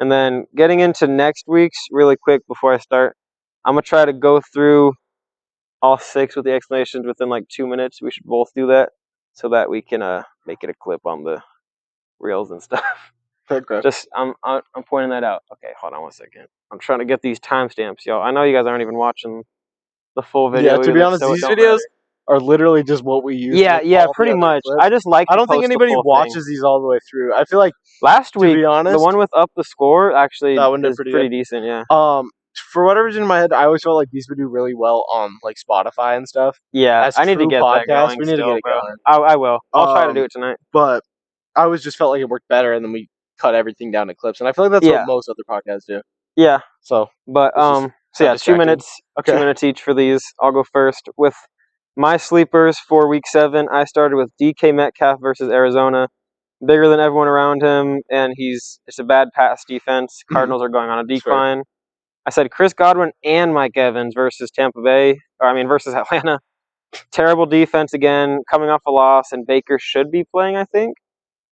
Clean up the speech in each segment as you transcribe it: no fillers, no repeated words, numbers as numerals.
And then getting into next week's really quick before I start, I'm going to try to go through all 6 with the explanations within like 2 minutes. We should both do that so that we can make it a clip on the reels and stuff. Okay. Just I'm pointing that out. Okay, hold on one second. I'm trying to get these timestamps, y'all. I know you guys aren't even watching the full video. Yeah, to be honest, these videos are literally just what we use. Yeah, pretty much. I just like. I don't think anybody watches these all the way through. I feel like last week, to be honest, the one with Up the Score actually that one is pretty decent. Yeah. For whatever reason in my head, I always felt like these would do really well on like Spotify and stuff. Yeah, I need to get that going. We need to get it going. I will. I'll try to do it tonight. But I always just felt like it worked better, and then we cut everything down to clips, and I feel like that's what most other podcasts do. Yeah. So, but so yeah, 2 minutes, okay. 2 minutes each for these. I'll go first with my sleepers for Week 7. I started with DK Metcalf versus Arizona. Bigger than everyone around him, and it's a bad pass defense. Cardinals are going on a decline. I said Chris Godwin and Mike Evans versus versus Atlanta. Terrible defense again, coming off a loss, and Baker should be playing, I think.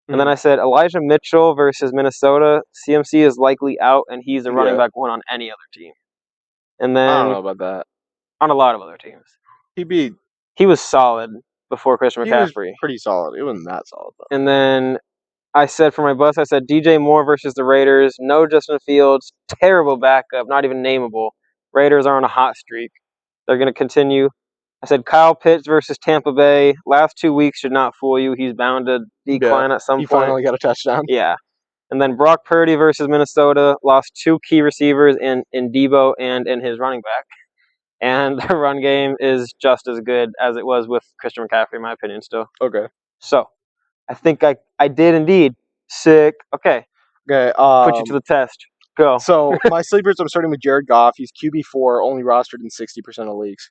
And then I said Elijah Mitchell versus Minnesota. CMC is likely out, and he's a running back 1 on any other team. And then I don't know about that. On a lot of other teams. He was solid before Christian McCaffrey. He was pretty solid. It wasn't that solid, though. And then I said for my bus, I said DJ Moore versus the Raiders. No Justin Fields. Terrible backup. Not even nameable. Raiders are on a hot streak. They're going to continue. I said Kyle Pitts versus Tampa Bay. Last 2 weeks should not fool you. He's bound to decline at some point. He finally got a touchdown. Yeah. And then Brock Purdy versus Minnesota. Lost 2 key receivers in Debo and in his running back. And the run game is just as good as it was with Christian McCaffrey, in my opinion, still. Okay. So, I think I did indeed. Sick. Okay. Okay. Put you to the test. Go. So, my sleepers, I'm starting with Jared Goff. He's QB4, only rostered in 60% of leagues.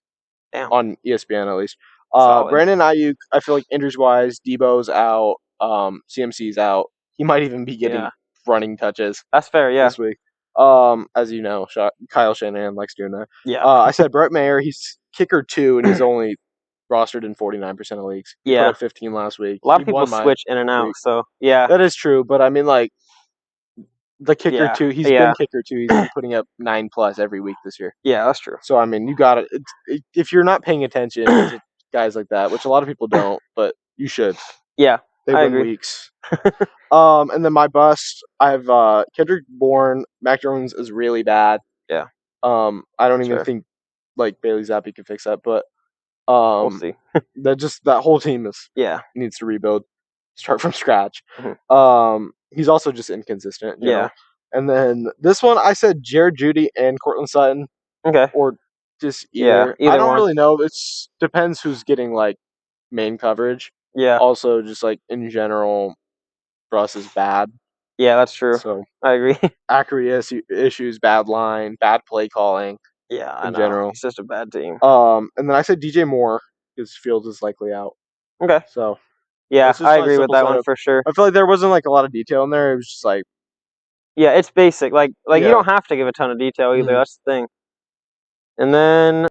Damn. On ESPN, at least. Brandon Ayuk, I feel like injuries-wise, Debo's out. CMC's out. He might even be getting running touches. That's fair, yeah. This week. As you know, Kyle Shanahan likes doing that. Yeah. I said Brett Mayer, he's kicker 2, and he's only rostered in 49% of leagues. He put up 15 last week. A lot of people switch in and out, so yeah. That is true, but I mean, like, the kicker 2, he's been kicker 2. He's been putting up 9+ every week this year. Yeah, that's true. So, I mean, you got it. If you're not paying attention to guys like that, which a lot of people don't, but you should. Yeah. They win weeks. And then my bust, I have Kendrick Bourne. Mac Jones is really bad. Yeah. I don't even think like Bailey Zappi can fix that, but we'll see. that whole team needs to rebuild, start from scratch. He's also just inconsistent. Yeah. And then this one, I said Jared Judy and Cortland Sutton. Okay. Or just either. I don't really know. It depends who's getting like main coverage. Yeah. Also, just like in general, Russ is bad. Yeah, that's true. So I agree. Accuracy issues, bad line, bad play calling. Yeah, in general, it's just a bad team. And then I said DJ Moore because Fields is likely out. Okay. So yeah, I agree with that one for sure. I feel like there wasn't like a lot of detail in there. It was just like it's basic. Like you don't have to give a ton of detail either. That's the thing. And then